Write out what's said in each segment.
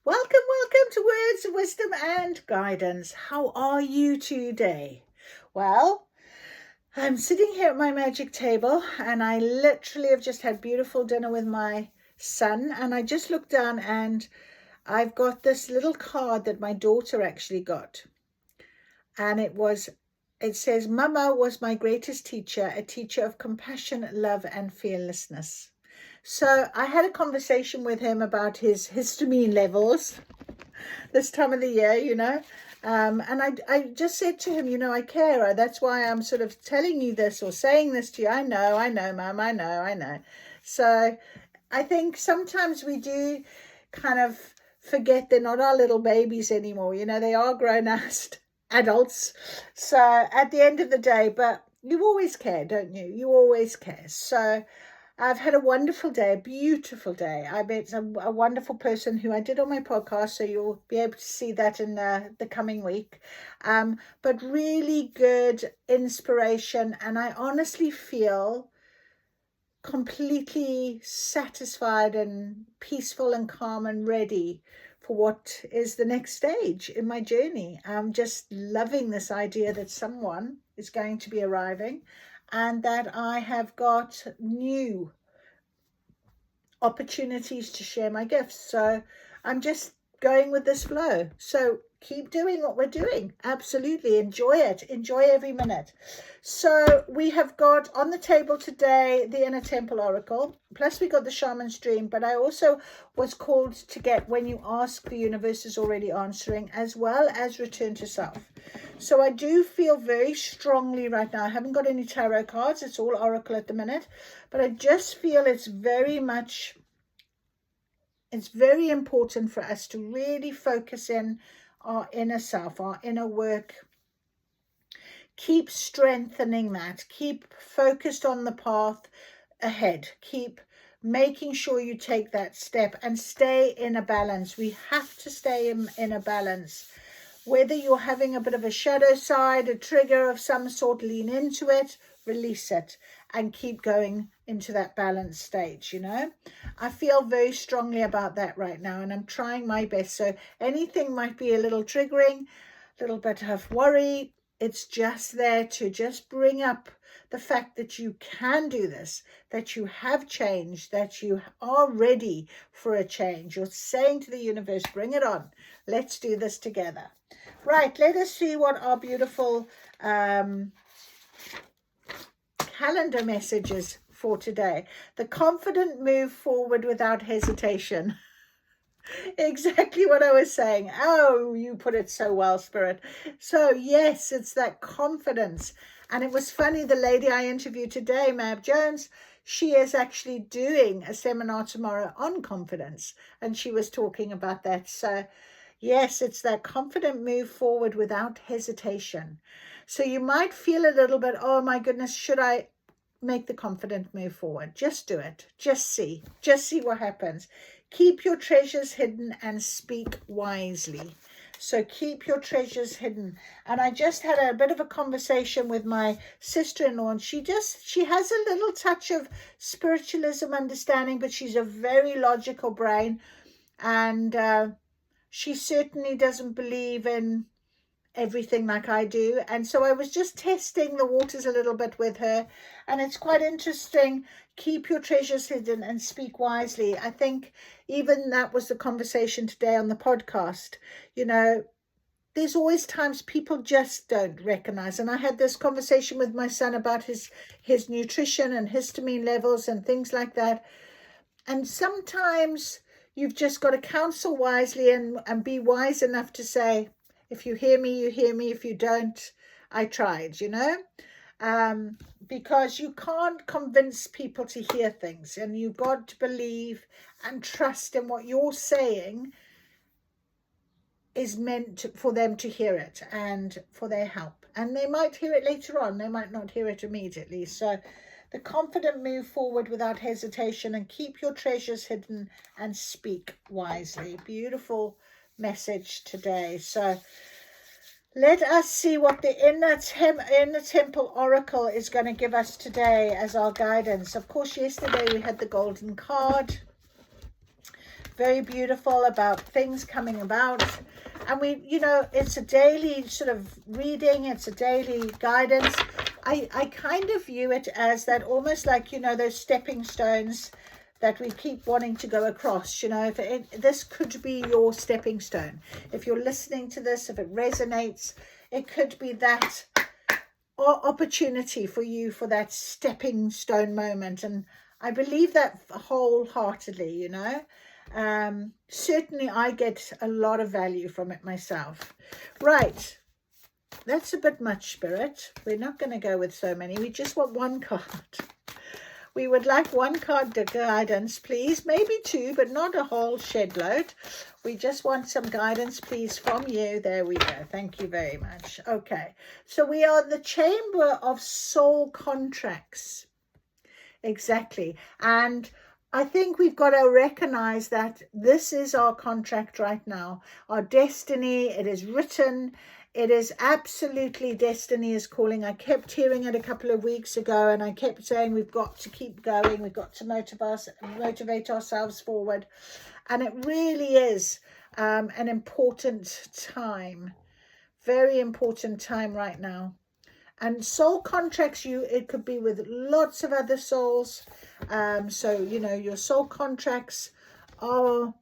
Welcome to Words of Wisdom and Guidance. How are you today? Well, I'm sitting here at my magic table and I literally have just had beautiful dinner with my son, and I just looked down and I've got this little card that my daughter actually got. And it says, Mama was my greatest teacher, a teacher of compassion, love, and fearlessness. So I had a conversation with him about his histamine levels this time of the year, and I just said to him, I care. That's why I'm sort of telling you this or saying this to you. I know, Mum, I know. So I think sometimes we do kind of forget they're not our little babies anymore. They are grown-ass adults. So at the end of the day, but you always care, don't you? You always care. So I've had a wonderful day, a beautiful day. I met a wonderful person who I did on my podcast, so you'll be able to see that in the coming week. But really good inspiration, and I honestly feel completely satisfied and peaceful and calm and ready for what is the next stage in my journey. I'm just loving this idea that someone is going to be arriving and that I have got new opportunities to share my gifts. So I'm just going with this flow. So keep doing what we're doing. Absolutely. Enjoy it. Enjoy every minute. So we have got on the table today the Inner Temple Oracle. Plus we got the Shaman's Dream. But I also was called to get When You Ask, the Universe is Already Answering, as well as Return to Self. So I do feel very strongly right now. I haven't got any tarot cards. It's all oracle at the minute. But I just feel it's very important for us to really focus in our inner self, our inner work. Keep strengthening that. Keep focused on the path ahead. Keep making sure you take that step and stay in a balance. We have to stay in a balance. Whether you're having a bit of a shadow side, a trigger of some sort, lean into it, release it, and keep going into that balanced stage. I feel very strongly about that right now, and I'm trying my best. So anything might be a little triggering, a little bit of worry. It's just there to just bring up the fact that you can do this, that you have changed, that you are ready for a change. You're saying to the universe, bring it on. Let's do this together. Right, let us see what our beautiful calendar messages for today. The confident move forward without hesitation. Exactly what I was saying. Oh, you put it so well, Spirit. So yes, it's that confidence. And it was funny, the lady I interviewed today, Mab Jones, she is actually doing a seminar tomorrow on confidence, and she was talking about that. So yes, it's that confident move forward without hesitation. So you might feel a little bit, oh my goodness, should I make the confident move forward? Just do it. Just see what happens. Keep your treasures hidden and speak wisely. So keep your treasures hidden. And I just had a bit of a conversation with my sister-in-law, and she has a little touch of spiritualism understanding, but she's a very logical brain, and she certainly doesn't believe in everything like I do. And so I was just testing the waters a little bit with her, and it's quite interesting. Keep your treasures hidden and speak wisely. I think even that was the conversation today on the podcast. There's always times people just don't recognize. And I had this conversation with my son about his nutrition and histamine levels and things like that. And sometimes you've just got to counsel wisely and be wise enough to say, if you hear me, you hear me. If you don't, I tried, because you can't convince people to hear things, and you've got to believe and trust in what you're saying is meant for them to hear it and for their help. And they might hear it later on. They might not hear it immediately. So the confident move forward without hesitation and keep your treasures hidden and speak wisely. Beautiful message today. So let us see what the Inner Temple Oracle is going to give us today as our guidance. Of course, yesterday we had the golden card. very beautiful about things coming about. And we, you know, it's a daily sort of reading, it's a daily guidance. I kind of view it as that, almost like, you know, those stepping stones that we keep wanting to go across. You know, this could be your stepping stone. If you're listening to this, if it resonates, it could be that opportunity for you for that stepping stone moment. And I believe that wholeheartedly, you know. Certainly I get a lot of value from it myself. Right, that's a bit much, Spirit. We're not going to go with so many. We just want one card. We would like one card guidance, please. Maybe two, but not a whole shed load. We just want some guidance, please, from you. There we go. Thank you very much. Okay, so we are the Chamber of Soul Contracts. Exactly. And I think we've got to recognize that this is our contract right now, our destiny. It is written. It is absolutely destiny is calling. I kept hearing it a couple of weeks ago, and I kept saying we've got to keep going. We've got to motivate ourselves forward. And it really is an important time, very important time right now. And soul contracts, it could be with lots of other souls. So, you know, your soul contracts are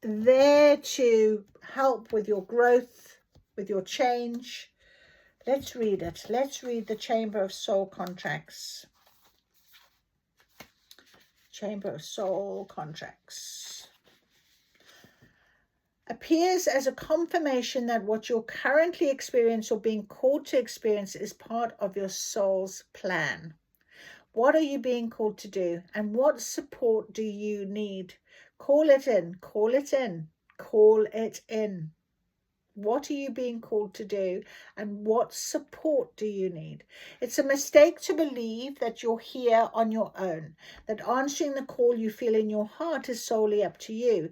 there to help with your growth, with your change. Let's read it. Let's read the Chamber of Soul Contracts. Chamber of Soul Contracts. Appears as a confirmation that what you're currently experiencing or being called to experience is part of your soul's plan. What are you being called to do, and what support do you need? Call it in, call it in, call it in. What are you being called to do, and what support do you need? It's a mistake to believe that you're here on your own, that answering the call you feel in your heart is solely up to you.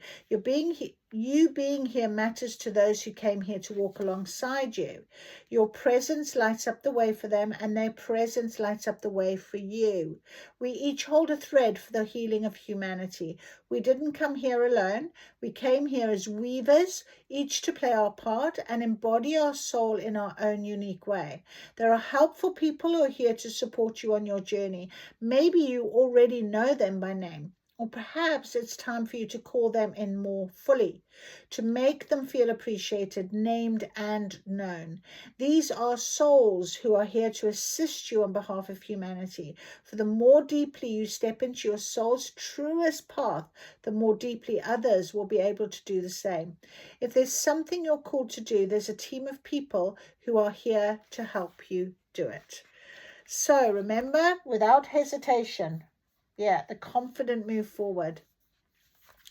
You being here matters to those who came here to walk alongside you. Your presence lights up the way for them, and their presence lights up the way for you. We each hold a thread for the healing of humanity. We didn't come here alone. We came here as weavers, each to play our part and embody our soul in our own unique way. There are helpful people who are here to support you on your journey. Maybe you already know them by name. Or perhaps it's time for you to call them in more fully, to make them feel appreciated, named and known. These are souls who are here to assist you on behalf of humanity. For the more deeply you step into your soul's truest path, the more deeply others will be able to do the same. If there's something you're called to do, there's a team of people who are here to help you do it. So remember, without hesitation, the confident move forward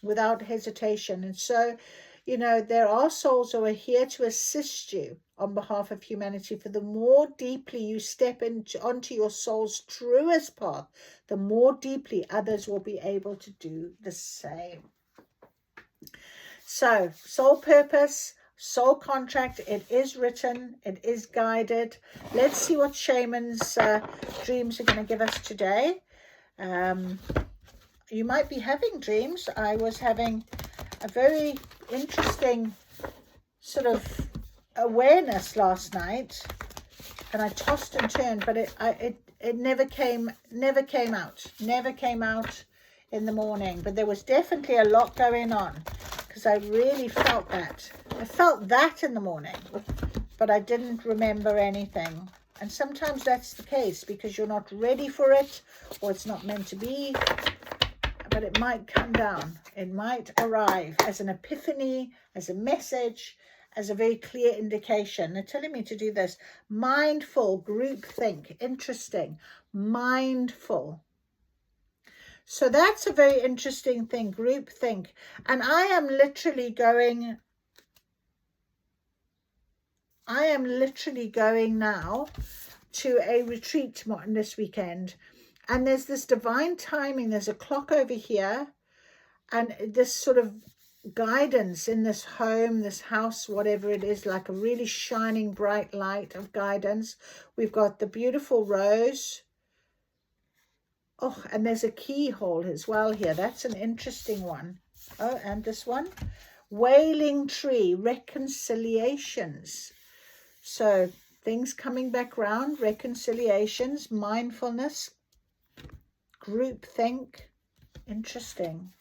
without hesitation. And so, you know, there are souls who are here to assist you on behalf of humanity. For the more deeply you step onto your soul's truest path, the more deeply others will be able to do the same. So, soul purpose, soul contract, it is written, it is guided. Let's see what shaman's dreams are going to give us today. You might be having dreams. I was having a very interesting sort of awareness last night, and I tossed and turned, but it never came out in the morning. But there was definitely a lot going on, because I really felt that. I felt that in the morning, but I didn't remember anything. And sometimes that's the case, because you're not ready for it, or it's not meant to be, but it might come down. It might arrive as an epiphany, as a message, as a very clear indication. They're telling me to do this. Mindful, group think. Interesting. Mindful. So that's a very interesting thing, group think. And I am literally going now to a retreat this weekend, and there's this divine timing. There's a clock over here, and this sort of guidance in this home, this house, whatever it is, like a really shining bright light of guidance. We've got the beautiful rose. Oh, and there's a keyhole as well here. That's an interesting one. Oh, and this one, wailing tree, reconciliations. So things coming back round, reconciliations, mindfulness, groupthink. Interesting.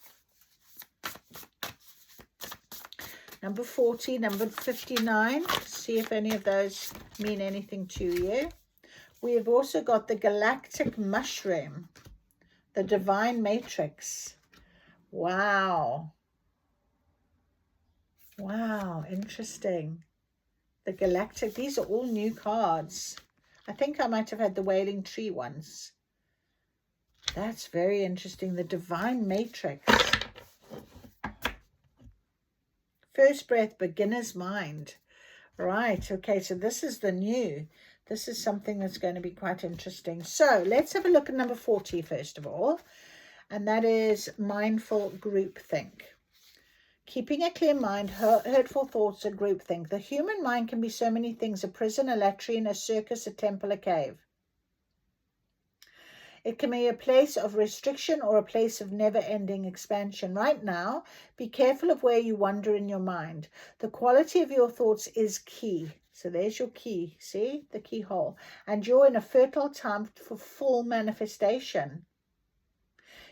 Number 40, number 59. See if any of those mean anything to you. We have also got the galactic mushroom, the divine matrix. Wow. Wow, interesting. The galactic, these are all new cards. I think I might have had the wailing tree ones. That's very interesting. The divine matrix. First breath, beginner's mind. Right, okay, so this is the new. This is something that's going to be quite interesting. So let's have a look at number 40 first of all. And that is mindful groupthink. Keeping a clear mind, hurtful thoughts, and groupthink. The human mind can be so many things: a prison, a latrine, a circus, a temple, a cave. It can be a place of restriction or a place of never-ending expansion. Right now, be careful of where you wander in your mind. The quality of your thoughts is key. So there's your key, see, the keyhole. And you're in a fertile time for full manifestation.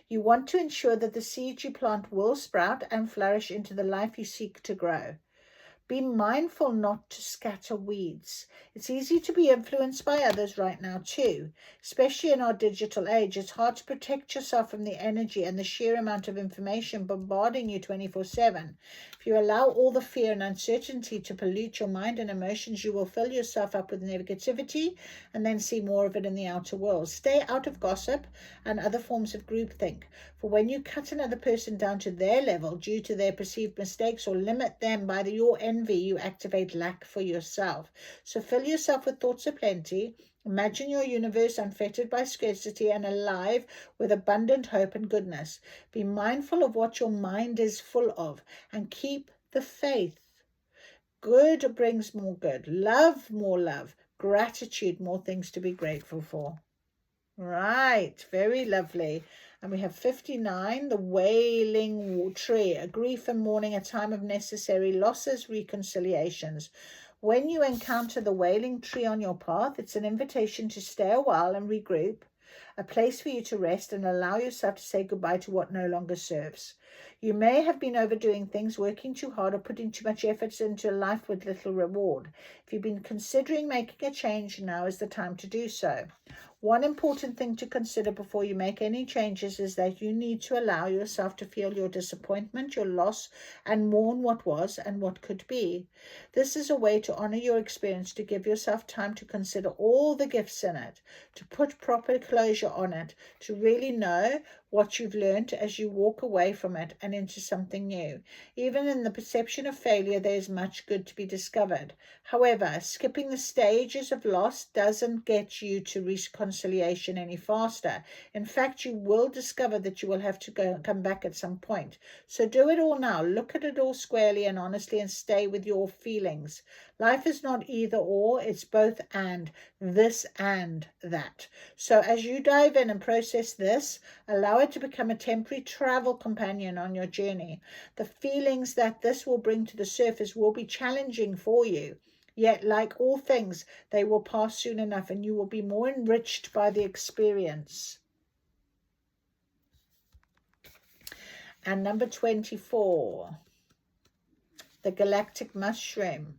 You want to ensure that the seeds you plant will sprout and flourish into the life you seek to grow. Be mindful not to scatter weeds. It's easy to be influenced by others right now too, especially in our digital age. It's hard to protect yourself from the energy and the sheer amount of information bombarding you 24/7. If you allow all the fear and uncertainty to pollute your mind and emotions, you will fill yourself up with negativity and then see more of it in the outer world. Stay out of gossip and other forms of groupthink, for when you cut another person down to their level due to their perceived mistakes or limit them by your envy, you activate lack for yourself. So fill yourself with thoughts aplenty. Imagine your universe unfettered by scarcity and alive with abundant hope and goodness. Be mindful of what your mind is full of and keep the faith. Good brings more good. Love, more love. Gratitude, more things to be grateful for. Right, very lovely. And we have 59, the wailing tree, a grief and mourning, a time of necessary losses, reconciliations. When you encounter the wailing tree on your path, it's an invitation to stay a while and regroup, a place for you to rest and allow yourself to say goodbye to what no longer serves. You may have been overdoing things, working too hard, or putting too much effort into life with little reward. If you've been considering making a change, now is the time to do so. One important thing to consider before you make any changes is that you need to allow yourself to feel your disappointment, your loss, and mourn what was and what could be. This is a way to honor your experience, to give yourself time to consider all the gifts in it, to put proper closure on it, to really know what you've learned as you walk away from it and into something new. Even in the perception of failure, there is much good to be discovered. However, skipping the stages of loss doesn't get you to reconciliation any faster. In fact, you will discover that you will have to come back at some point. So do it all now. Look at it all squarely and honestly and stay with your feelings. Life is not either or, it's both and, this and that. So as you dive in and process this, allow it to become a temporary travel companion on your journey. The feelings that this will bring to the surface will be challenging for you. Yet, like all things, they will pass soon enough and you will be more enriched by the experience. And number 24, the galactic mushroom.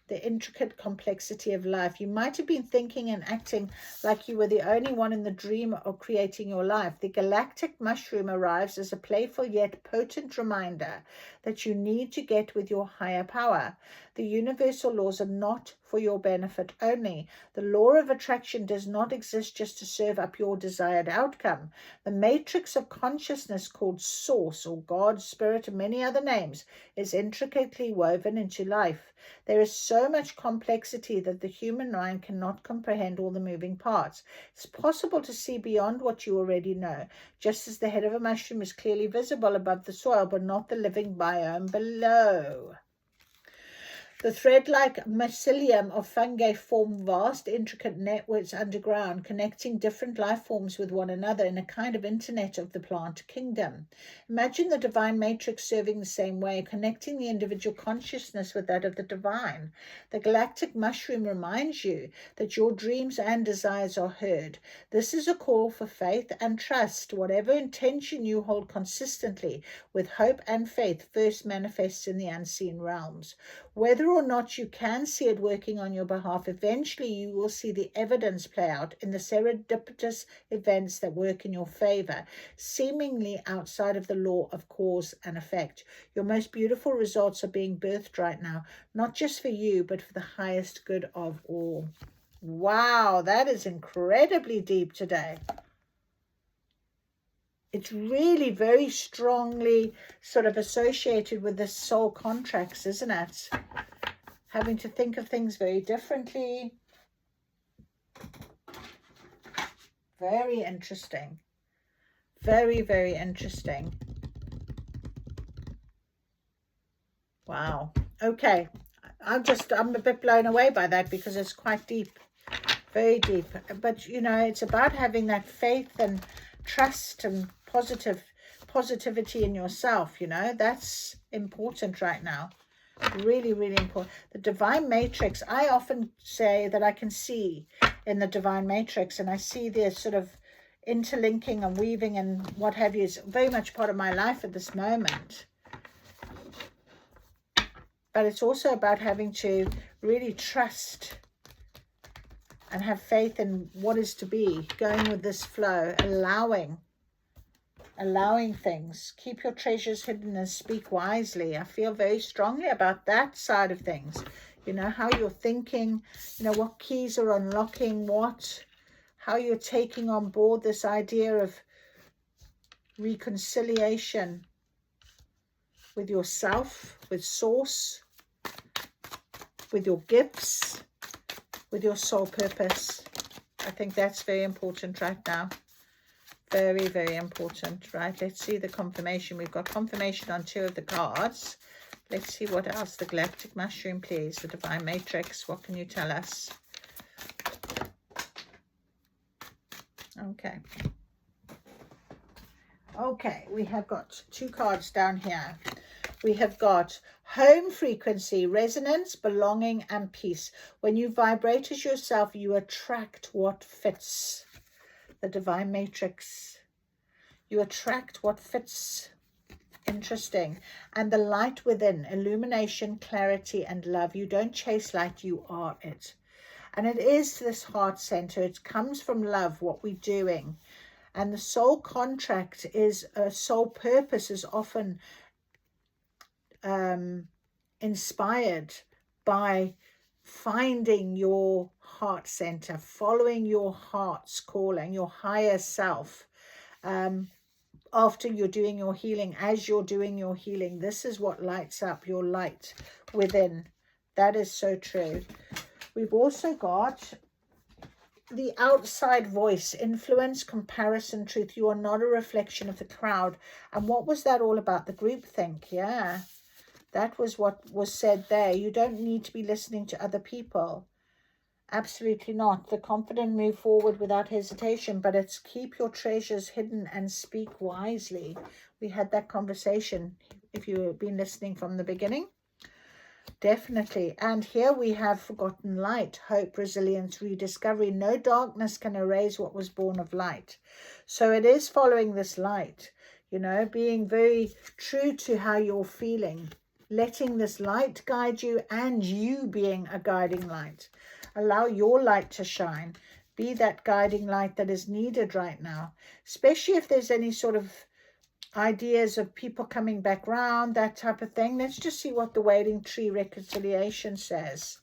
The intricate complexity of life. You might have been thinking and acting like you were the only one in the dream of creating your life. The galactic mushroom arrives as a playful yet potent reminder that you need to get with your higher power. The universal laws are not for your benefit only. The law of attraction does not exist just to serve up your desired outcome. The matrix of consciousness, called Source or God, Spirit, and many other names, is intricately woven into life. There is so much complexity that the human mind cannot comprehend all the moving parts. It's possible to see beyond what you already know, just as the head of a mushroom is clearly visible above the soil, but not the living biome below. The thread-like mycelium of fungi form vast, intricate networks underground, connecting different life forms with one another in a kind of internet of the plant kingdom. Imagine the divine matrix serving the same way, connecting the individual consciousness with that of the divine. The galactic mushroom reminds you that your dreams and desires are heard. This is a call for faith and trust. Whatever intention you hold consistently with hope and faith first manifests in the unseen realms. Whether or not you can see it working on your behalf, eventually you will see the evidence play out in the serendipitous events that work in your favor, seemingly outside of the law of cause and effect. Your most beautiful results are being birthed right now, not just for you, but for the highest good of all. Wow, that is incredibly deep today. It's really very strongly sort of associated with the soul contracts, isn't it? Having to think of things very differently. Very interesting. Very, very interesting. Wow. Okay. I'm a bit blown away by that because it's quite deep. Very deep. But, you know, it's about having that faith and trust and positivity in yourself, you know. That's important right now. Really, really important. The divine matrix, I often say that I can see in the divine matrix, and I see this sort of interlinking and weaving and what have you. Is very much part of my life at this moment. But it's also about having to really trust and have faith in what is to be, going with this flow, allowing things. Keep your treasures hidden and speak wisely. I feel very strongly about that side of things. You know, how you're thinking, you know, what keys are unlocking what, how you're taking on board this idea of reconciliation with yourself, with source, with your gifts, with your soul purpose. I think that's very important right now. Very, very important, right? Let's see the confirmation. We've got confirmation on 2 of the cards. Let's see what else. The galactic mushroom, please. The divine matrix. What can you tell us? Okay. Okay, we have got 2 cards down here. We have got home frequency, resonance, belonging, and peace. When you vibrate as yourself, you attract what fits. The divine matrix. You attract what fits. Interesting. And the light within, illumination, clarity, and love. You don't chase light, you are it. And it is this heart center. It comes from love, what we're doing. And the soul contract is, soul purpose is often inspired by finding your heart center, following your heart's calling, your higher self. After you're doing your healing, as you're doing your healing, this is what lights up your light within. That is so true. We've also got the outside voice, influence, comparison, truth. You are not a reflection of the crowd. And what was that all about? The groupthink, yeah. That was what was said there. You don't need to be listening to other people. Absolutely not. The confident move forward without hesitation, but it's keep your treasures hidden and speak wisely. We had that conversation if you've been listening from the beginning. Definitely. And here we have forgotten light, hope, resilience, rediscovery. No darkness can erase what was born of light. So it is following this light, you know, being very true to how you're feeling. Letting this light guide you and you being a guiding light. Allow your light to shine. Be that guiding light that is needed right now. Especially if there's any sort of ideas of people coming back round, that type of thing. Let's just see what the Wailing Tree Reconciliation says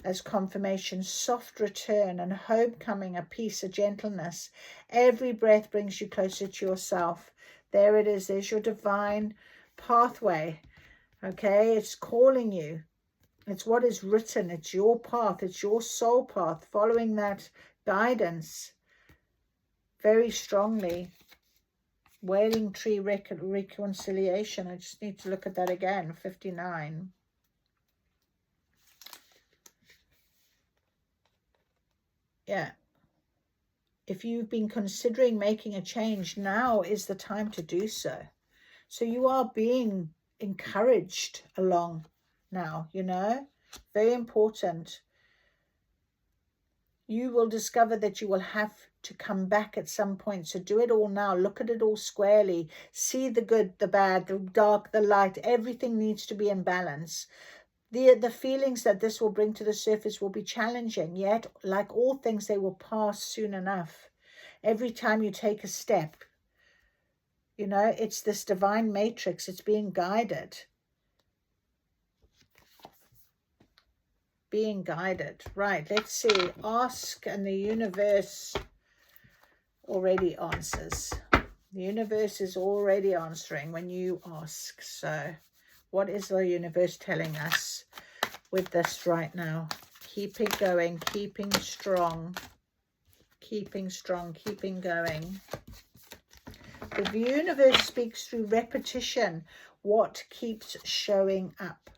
as confirmation. Soft return and homecoming, a peace, a gentleness. Every breath brings you closer to yourself. There it is. There's your divine pathway. Okay, it's calling you. It's what is written. It's your path. It's your soul path. Following that guidance very strongly. Wailing Tree Reconciliation. I just need to look at that again. 59. Yeah. If you've been considering making a change, now is the time to do so. So you are being encouraged along now, you know, very important. You will discover that you will have to come back at some point. So do it all now. Look at it all squarely. See the good, the bad, the dark, the light. Everything needs to be in balance. The feelings that this will bring to the surface will be challenging, yet like all things, they will pass soon enough. Every time you take a step, you know, it's this divine matrix. It's being guided. Being guided. Right, let's see. Ask and the universe already answers. The universe is already answering when you ask. So what is the universe telling us with this right now? Keep it going, keeping strong, keeping strong, keeping going. The universe speaks through repetition. What keeps showing up?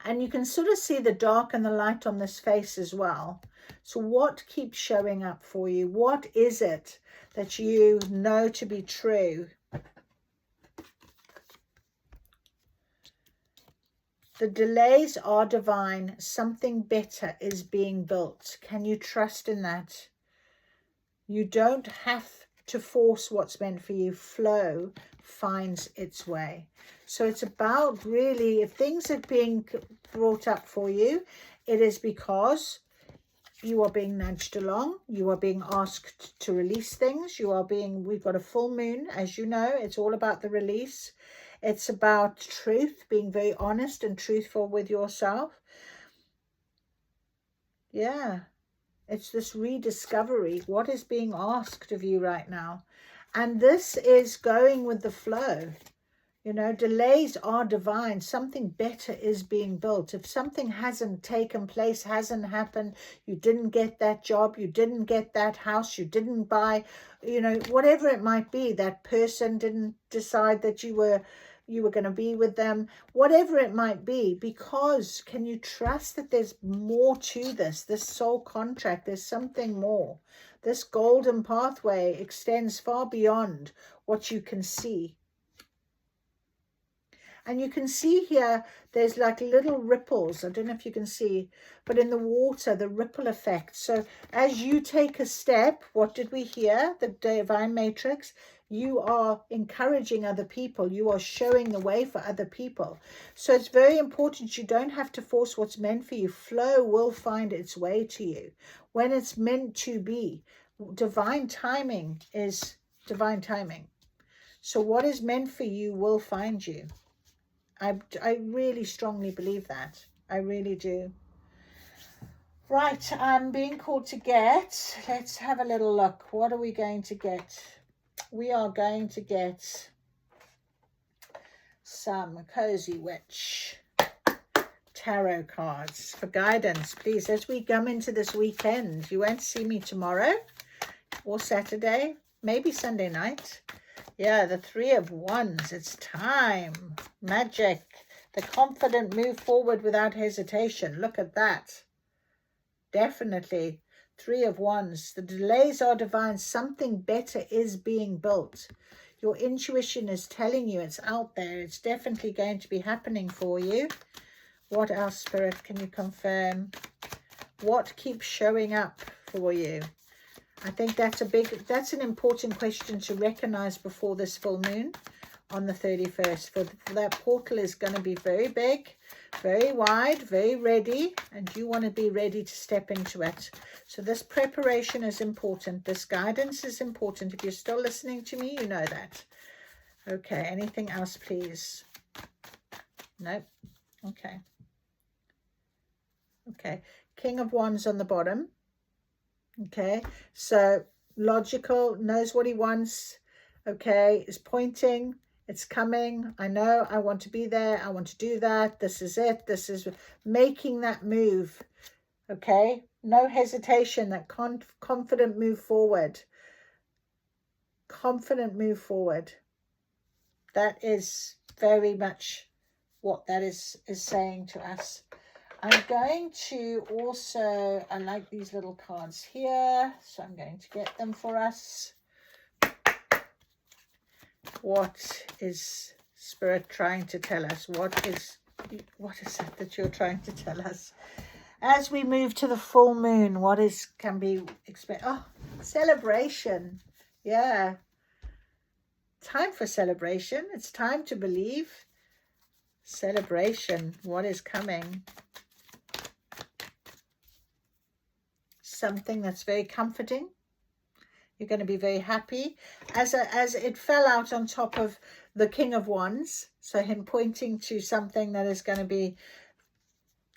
And you can sort of see the dark and the light on this face as well. So what keeps showing up for you? What is it that you know to be true? The delays are divine. Something better is being built. Can you trust in that? You don't have to force what's meant for you. Flow finds its way. So it's about really, if things are being brought up for you, it is because you are being nudged along. You are being asked to release things. We've got a full moon, as you know. It's all about the release. It's about truth, being very honest and truthful with yourself. Yeah. It's this rediscovery. What is being asked of you right now? And this is going with the flow. You know, delays are divine. Something better is being built. If something hasn't taken place, hasn't happened, you didn't get that job, you didn't get that house, you didn't buy, you know, whatever it might be, that person didn't decide that you were going to be with them, whatever it might be, because can you trust that there's more to this soul contract? There's something more. This golden pathway extends far beyond what you can see. And you can see here, there's like little ripples. I don't know if you can see, but in the water, the ripple effect. So as you take a step, what did we hear? The divine matrix. You are encouraging other people. You are showing the way for other people. So it's very important. You don't have to force what's meant for you. Flow will find its way to you when it's meant to be. Divine timing is divine timing. So what is meant for you will find you. I really strongly believe that. I really do. Right, I'm being called to get. Let's have a little look. What are we going to get? We are going to get some Cozy Witch tarot cards for guidance, please, as we come into this weekend. You won't see me tomorrow or Saturday, maybe Sunday night. Yeah, the Three of Wands. It's time. Magic. The confident move forward without hesitation. Look at that. Definitely. Three of Wands. The delays are divine. Something better is being built. Your intuition is telling you it's out there. It's definitely going to be happening for you. What else, Spirit, can you confirm? What keeps showing up for you? I think that's an important question to recognize before this full moon on the 31st. For that portal is going to be very big, very wide, very ready, and you want to be ready to step into it. So this preparation is important. This guidance is important. If you're still listening to me, you know that. Okay, anything else, please? Nope. Okay. Okay, King of Wands on the bottom. Okay, so logical, knows what he wants. Okay, is pointing, it's coming. I know I want to be there. I want to do that. This is it. This is making that move. Okay, no hesitation, that confident move forward. Confident move forward. That is very much what that is saying to us. I'm going to also, I like these little cards here, so I'm going to get them for us. What is Spirit trying to tell us? What is it that you're trying to tell us? As we move to the full moon, can be expected? Oh, celebration. Yeah. Time for celebration. It's time to believe. Celebration. What is coming? Something that's very comforting. You're going to be very happy. As it fell out on top of the King of Wands, so him pointing to something that is going to be,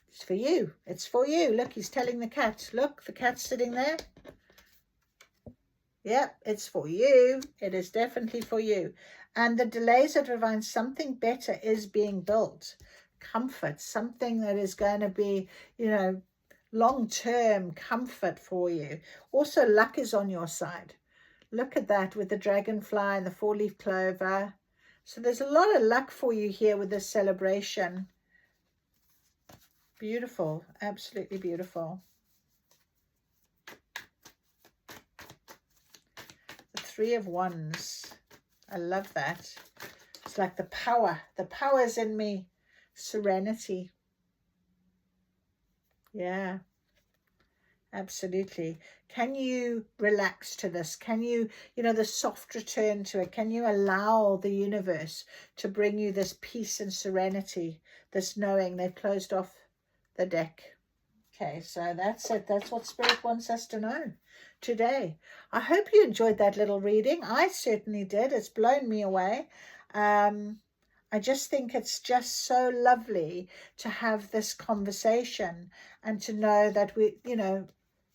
it's for you. It's for you. Look, he's telling the cat. Look, the cat's sitting there. Yep, it's for you. It is definitely for you. And the delays are divine. Something better is being built. Comfort, something that is going to be, you know, long-term comfort for you. Also, luck is on your side. Look at that with the dragonfly and the four-leaf clover. So there's a lot of luck for you here with this celebration. Beautiful, absolutely beautiful. The Three of Wands. I love that. It's like the power. The power's in me. Serenity. Yeah, absolutely. Can you relax to this? Can you, the soft return to it? Can you allow the universe to bring you this peace and serenity, this knowing? They've closed off the deck. Okay, so that's it. That's what Spirit wants us to know today. I hope you enjoyed that little reading. I certainly did. It's blown me away. I just think it's just so lovely to have this conversation and to know that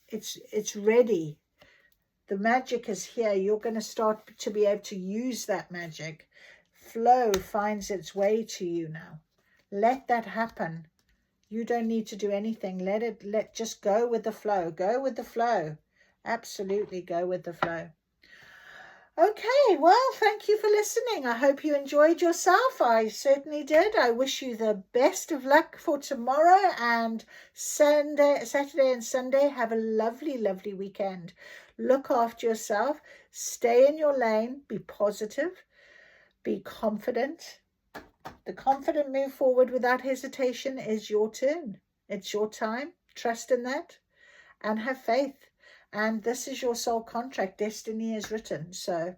it's ready. The magic is here. You're going to start to be able to use that magic. Flow finds its way to you now. Let that happen. You don't need to do anything. Just go with the flow. Go with the flow. Absolutely go with the flow. Okay, well, thank you for listening. I hope you enjoyed yourself. I certainly did. I wish you the best of luck for tomorrow and Saturday and Sunday. Have a lovely, lovely weekend. Look after yourself. Stay in your lane. Be positive. Be confident. The confident move forward without hesitation is your turn. It's your time. Trust in that and have faith. And this is your soul contract. Destiny is written. So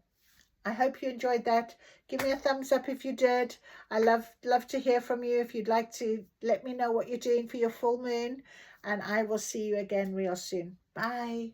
I hope you enjoyed that. Give me a thumbs up if you did. I love to hear from you. If you'd like to let me know what you're doing for your full moon. And I will see you again real soon. Bye.